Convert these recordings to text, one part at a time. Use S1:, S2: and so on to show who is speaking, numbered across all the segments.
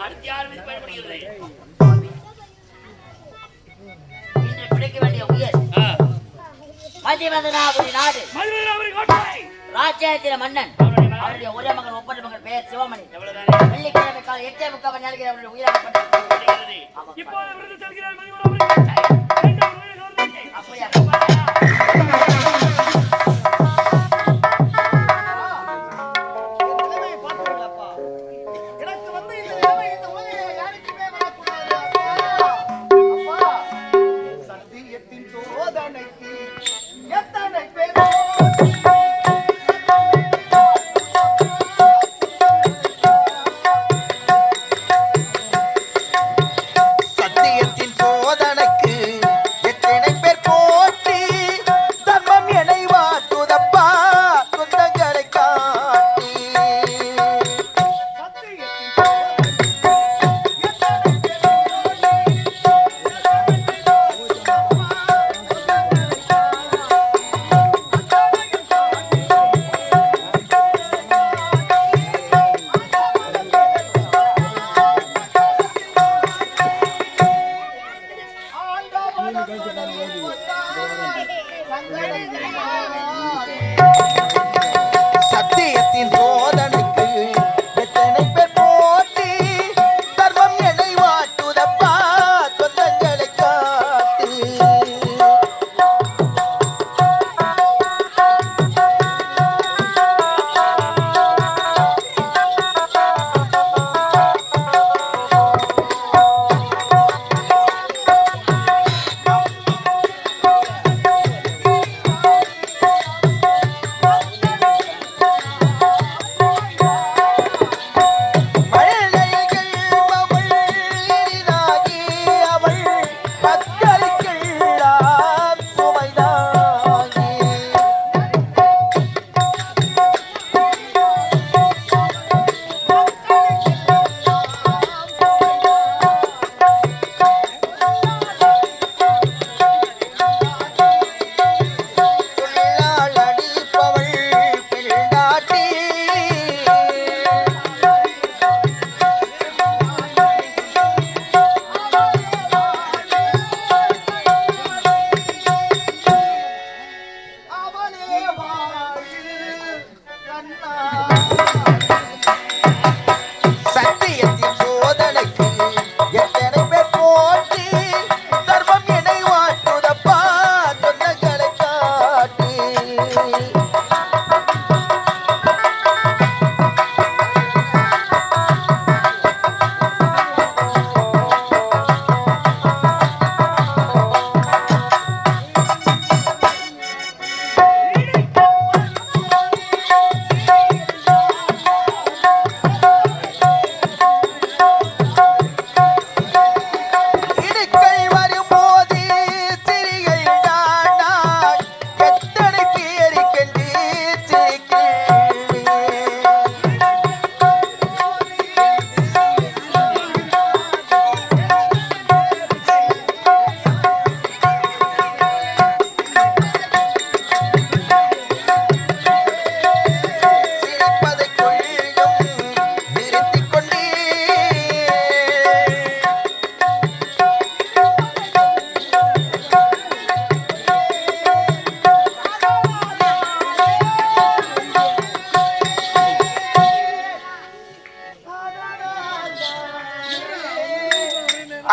S1: அடுத்து யார் மீது பயன்படுகிறது? இன்று பிடிக்க வேண்டிய உயர் மதிவதனாபுரி நாடு ராஜ்யத்தில மன்னன் அவருடைய ஒரே மகன் ஒப்பந்த மகன் பெயர் சிவமணி. வெள்ளிக்கிழமை காலை 8:30 மணி நேரத்தில் அவருடைய உயிரிழக்கப்பட்டது. அப்படியா?
S2: சத்தியத்தின் சோதனைக்கு எத்தனை பேர் போட்டி தர்மம் என்னை வாட்டுதப்பா சொந்தங்களை காட்டி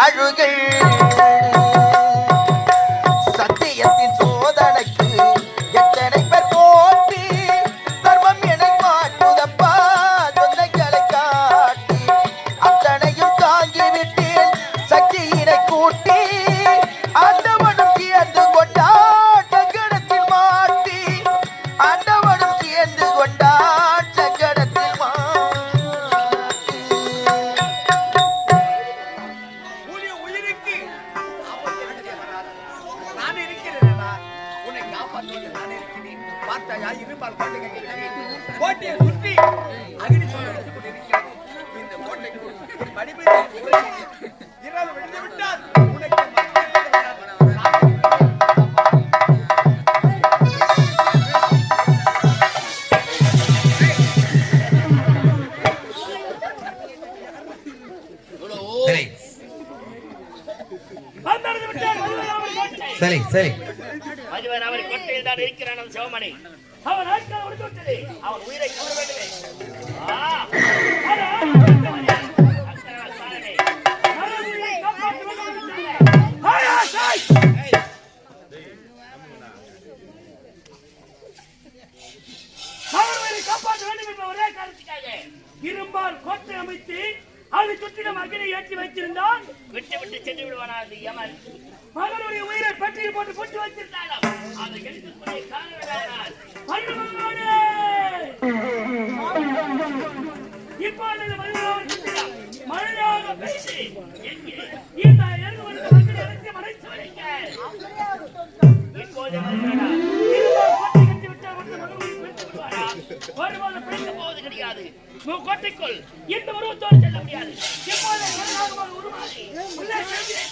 S2: அழுகள் சத்தியத்தின் சோதனைக்கு எத்தனை பேர் போட்டி தர்மம் என்னை மாட்டுதப்பா சொந்தங்களை காட்டி அத்தனையும் தாங்கிவிட்டேன் சக்தியினை கூட்டி ஆண்டவனும் சேர்ந்து கொண்டான் சங்கடத்தில் மாட்டி ஆண்டவனும் சேர்ந்து கொண்டான் சங்கடத்தில் மாட்டி
S3: கோட்டையை சுற்றி அகிடி சொல்லிக் கொண்டிருக்கிறது. இந்த கோட்டைக்கு இரவு விழுந்து விட்டால் உனக்கு
S2: சரி சரி.
S4: மதிவன் அவர் கொட்டையில் தான் இருக்கிறான் அந்த சிவமணி. அவன் ஆட்கள் ஒடுத்து விட்டது. அவன் உயிரை கவர வேண்டுமே. காப்பாற்ற வேண்டும் என்ற ஒரே காரணத்துக்காக இரும்பால் கோட்டை அமைத்து அதை சுற்றிடம் அக்னி ஏற்றி வைத்திருந்தான். விட்டு விட்டு சென்று விடுவானா அது யமன். மகனுடைய உயிரை பற்றியில் போட்டு புட்டு வைத்திருந்தாலும் அதை எடுத்துக்கூடிய காரணம் இப்போது மழையாக பேசி இந்த மறைத்து வைக்க இப்போது ஒருபோது பிடிக்க போவது கிடையாது. கோட்டைக்குள் இந்த உருவத்தோடு செல்ல முடியாது. எப்போது உருவாகி உள்ளே செல்கிறேன்.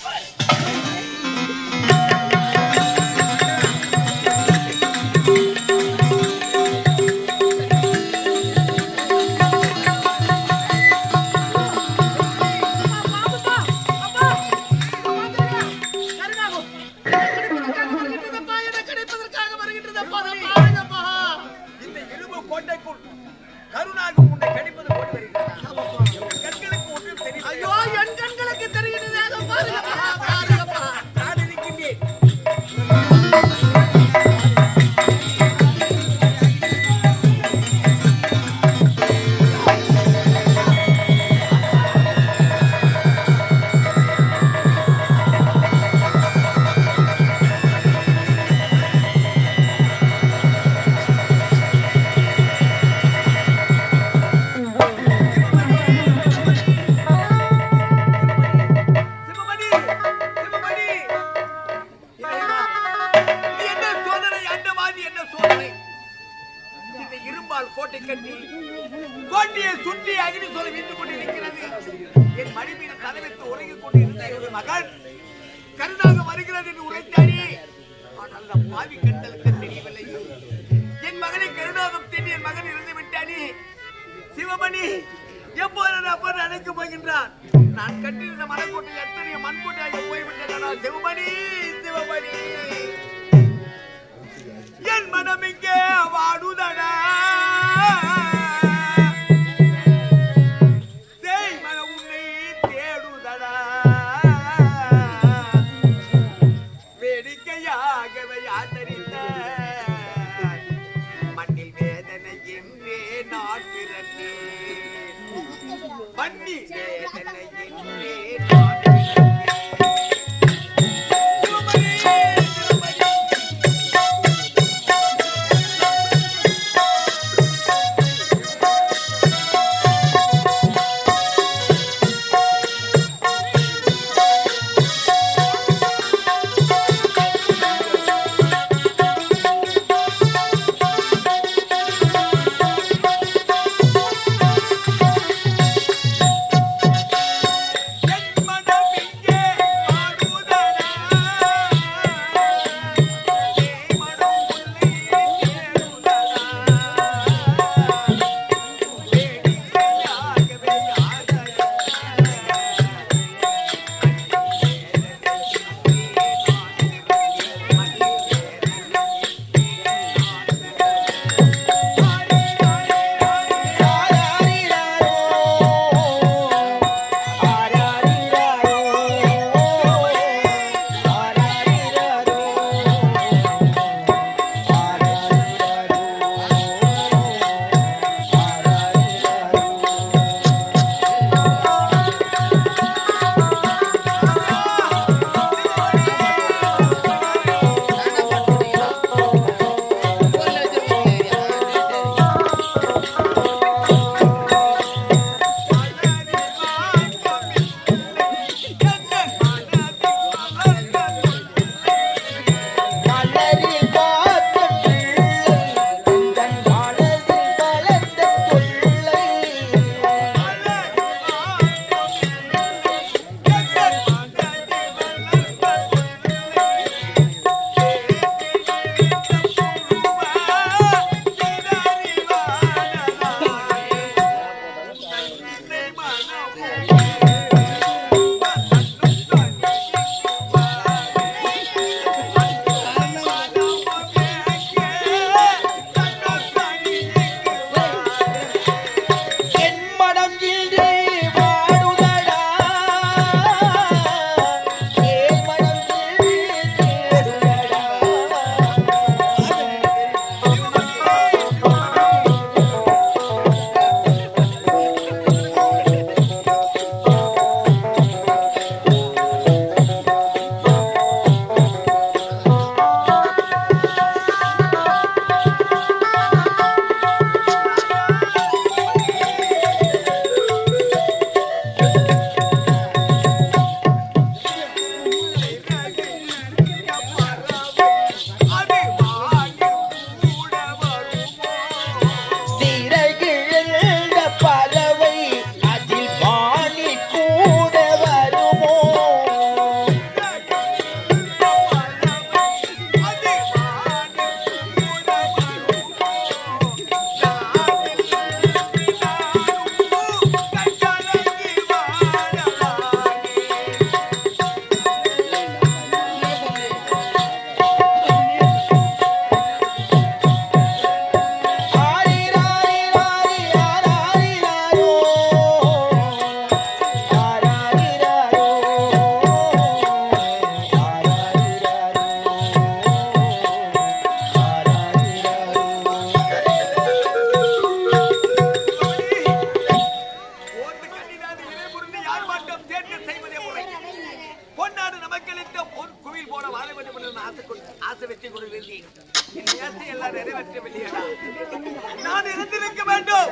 S3: கோட்டையை சுற்றி அகினி சொல்ல வீட்டுக் கொண்டிருக்கிறது. என் மடிமீது தலைவித்து உறங்கிக் கொண்டிருந்த என் மகன் கருணாக வருகிறது என்று உரைத்தாடி. ஆனால் அந்த பாவி கண்களுக்கு தெரியவில்லை. என் மகனை கருணாகம் தேடி என் மகன் இருந்து விட்டானே. சிவமணி எப்போது அப்போது அழைக்கப் போகின்றான். நான் கட்டியிருந்த மலைக்கோட்டை எத்தனை மண்கோட்டையாக போய்விட்டேன். சிவமணி சிவமணி என் மனம் இங்கே வாடுதடா. செய்வதே முறை. பொன்னாடு நமக்களித்த பொன் குவில் போல வாழ வேண்டும் என்று ஆசை வெற்றி கொண்டிருந்தேன். என் ஆசை எல்லாம் நிறைவேற்றவில்லையடா. நான் இருந்திருக்க வேண்டும்.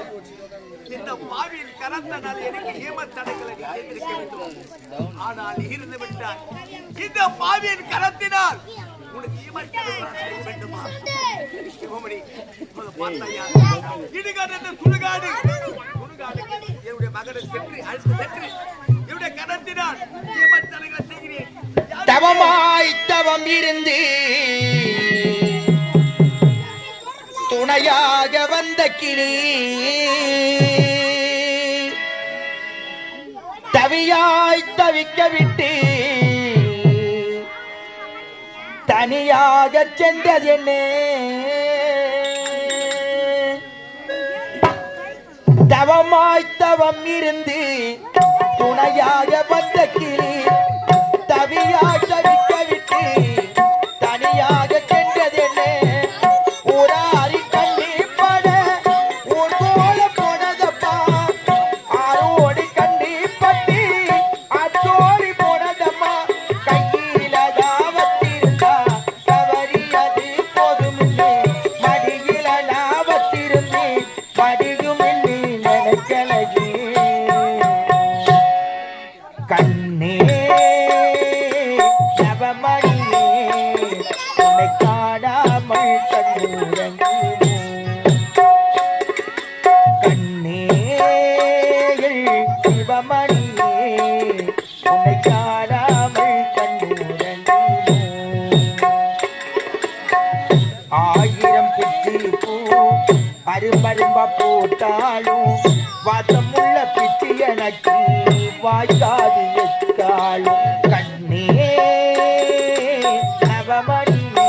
S3: இந்த பாவியின் கரத்தனால் எனக்கு ஏமத்தடைகளை செய்திருக்க வேண்டும். ஆனால் இருந்து விட்டார். இந்த பாவியின் கரத்தினால் உனக்கு ஏமத்தடைகளை செய்ய வேண்டுமா? சிவமணி பார்த்தாயா? இடுகாடு சுடுகாடு என்னுடைய மகனை சென்று அழைத்து சென்று என்னுடைய கரத்தினால் ஏமத்தடைகளை செய்கிறேன்.
S2: தவமாய் தவம் இருந்து துணையாக வந்த கிளி தவியாய் தவிக்க விட்டு தனியாக சென்றதென்னே தவமாய் தவம் இருந்து துணையாக வந்த கிளி தவியாய் தவிக்க விட்டு தனியாக சென்றதென்னே ஊராரி கண்ணி பட ஊர் போல போனதப்பா ஆரோடி கண்ணி பட்டி அச்சோடி போனதம்மா கையில தாவத்திருந்தா தவறியது போதுமில்லை மடியில நாவத்திருந்தே மடியுமில்லை நினைக்கலகே கண்ணே நவமணியே உன்னை காணாமல் கண்ணுறங்குமோ கண்ணே சிவமணியே உன்னை காணாமல் கண்ணுறங்குமோ ஆயிரம் பிச்சி பூ அரும்பரும்பா போட்டாலும் வாசமுள்ள பிச்சி எனக்கு வாய்க்காது எக்காலும் கண்ணே நவமணியே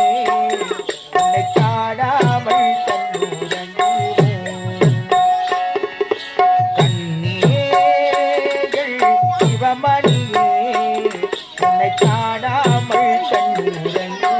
S2: உன்னை காணாமல் கண்ணுறங்குமோ கண்ணே சிவமணியே உன்னை காணாமல் கண்ணுறங்குமோ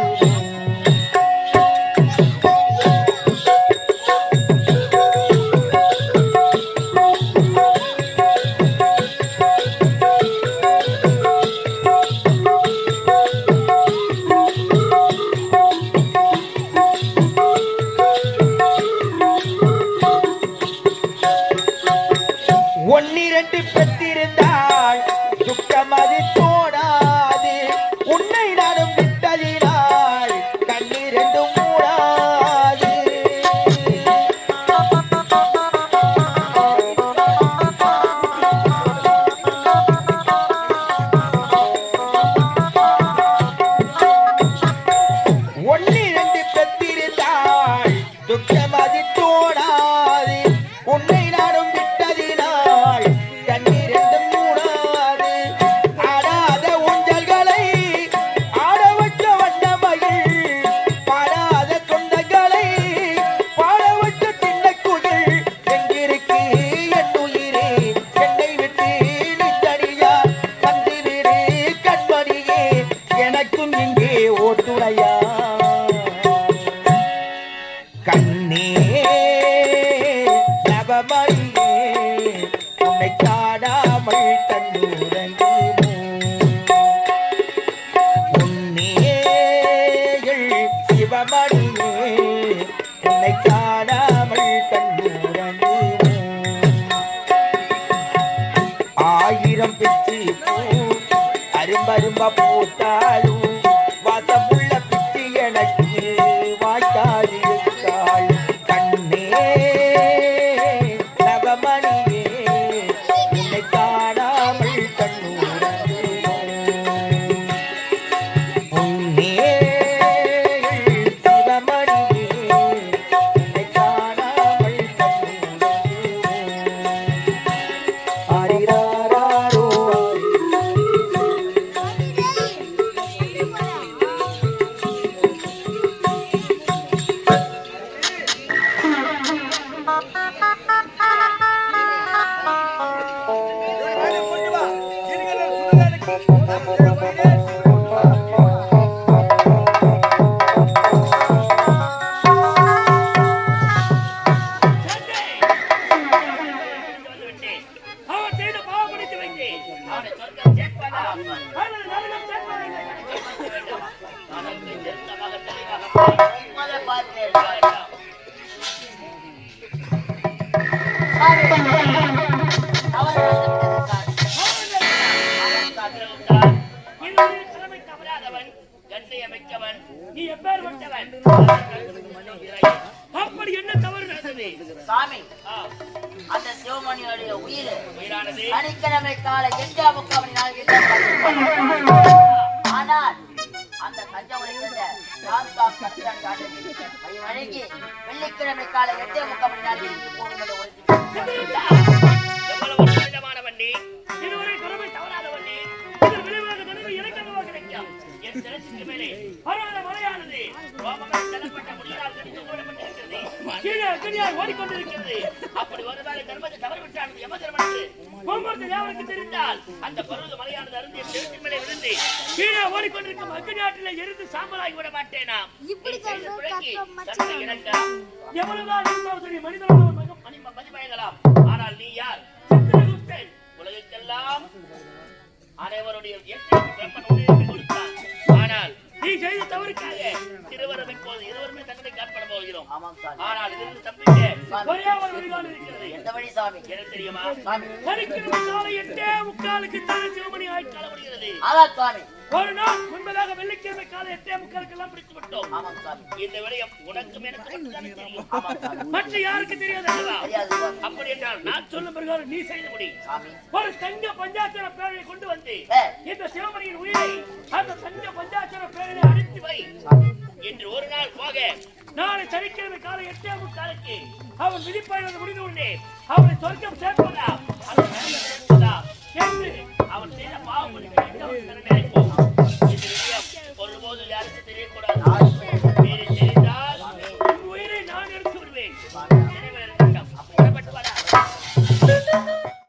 S2: ஒன்னிரண்டு பெற்றிருந்தால் துக்கம் அது தோடாது உன்னை நானும் விட்டதினால் கண்ணீரெண்டும் மூடாது ஒன்னிரண்டு பெற்றிருந்தால் துக்கம் அது தோடாது உன்னை நானும் விட்டதினால் கண்ணீரெண்டும் மூடாது ஆடாத ஊஞ்சல்களை ஆட வச்ச வண்ணமயில் பாடாத தொண்டங்களை பாட வச்ச திண்ணக்குயில் எங்கிருக்கு என் உயிரே என்னை விட்டு நீ தனியா வந்துவிடு கண்மணியே எனக்கும் இங்கே ஓட்டுடையா கண்ணே நவமணியே உன்னை காணாமல் கண்ணுறங்குமோ உன்னே சிவமணியே உன்னை காணாமல் கண்ணுறங்குமோ ஆயிரம் பிச்சி பூ அரும்பரும்பா போட்டாலும் வாசமுள்ள பிச்சி எனக்கு வாய்க்காது இருக்காள் கண்ணே நவமணியே உன்னை காணாமல் கண்ணுறங்குமோ உன்னே சிவமணியே உன்னை காணாமல் கண்ணுறங்குமோ ஆரிராரோ
S3: கொண்டு வா. இருக்கிற சுடுகாடுக்கு நாம் செல்ல போகிறேன்.
S4: அவன் செய்த பாவம் முடித்து வைத்தேன். அவனை சொர்க்கம் சேர்ப்பானா அல்லது நரகம் சேர்ப்பானா என்ற கணக்கை பார்க்க வேண்டும். அதற்கு நிறுத்தமாக தெளிவாக
S1: இப்போதே பார்க்கிறேன் சாமி. அவரை நடந்துவிட்டது சாமி.
S4: என்னுடைய கடமை தவறாதவன், கட்டை அமைக்கவன், நீ எப்பேற்பட்டவன்? அப்படி என்ன தவறு நடந்தது
S1: சாமி?
S4: ஆ,
S1: அந்த சிவமணியோடைய
S4: உயிரானது
S1: சனிக்கிழமை காலை 8:30 மணி நாளைக்கு ஆனால் அந்த தஞ்சாவூரை சேர்ந்த ராம்காப் கத்திரன் காட்டுக்கு வழங்கி வெள்ளிக்கிழமை காலை 8:30 மணி நாளைக்கு போகும் என்று
S4: எவ்வளவு புனிதமானவன் நீ, இதுவரை கடமை தவறாதவன் நீ, இதன் விளைவாக நன்மை எனக்கு அல்லவா கிடைக்கும்? என் சிரசுக்கு மேலே பர்வத மலையானது ரோமங்கள் தள்ளப்பட்ட முடியால் கடிந்து போடப்பட்டிருக்கிறது. கீழே அக்னியால் ஓடிக்கொண்டிருக்கிறது. அப்படி ஒருவேளை தர்மத்தை தவறிவிட்டானது யமதர்மனுக்கு ஒவ்வொரு தேவனுக்கு தெரிந்தால் அந்த பர்வத மலையானது அருந்திய சிரசின் மேலே விழுந்து கீழே ஓடிக்கொண்டிருக்கும் அக்னி ஆற்றிலே எரிந்து சாம்பலாகி விட மாட்டேனா? எவ்வளவுதான் இருந்தாலும் சரி மனிதனோட மதிமயங்கலாம். ஆனால் நீ யார்? சித்திரகுப்தன். உலகெல்லாம் அனைவருடைய கொடுத்தான். ஆனால் நீ செய்த தவறுக்காக இருவரும் இப்போது இருவருமே தண்டனை காட்பட போகிறோம். ஆனால் இதிலிருந்து தப்பிக்க ஒரே ஒரு வழிதான் இருக்கிறது.
S1: எந்த வழி சாமி?
S4: எனக்கு தெரியுமா?
S1: சாமி.
S4: சனிக்கிழமை காலை 8:45 தானே சிவமணி ஆய்க்கால முடிகிறது.
S1: அதான் சாமி.
S4: ஒரு நாள் முன்பதாக வெள்ளிக்கிழமை காலை 8:45 எல்லாம் பிடித்து விட்டோம்.
S1: ஆமாம் சாமி.
S4: இந்த விடயம் உனக்கும் எனக்கு மட்டும்தானே தெரியும்.
S1: ஆமாம் சாமி.
S4: மற்ற யாருக்கு தெரியாது அல்லவா?
S1: தெரியாது சாமி.
S4: அப்படி என்றால் நான் சொல்லும் பிரகாரம் நீ செய்த முடி.
S1: சாமி.
S4: ஒரு தங்க பஞ்சாட்சர பேழையை கொண்டு வந்து இந்த சிவமணியின் உயிரை அந்த தங்க பஞ்சாட்சர பேழையை அடித்து வை. என்று ஒரு நாள் போக நாளை சனிக்கிழமை காலை 8:45 அவன் விதிப்பயணம் முடிந்த உடனே அவனை சொர்க்கம் சேர்ப்பதா?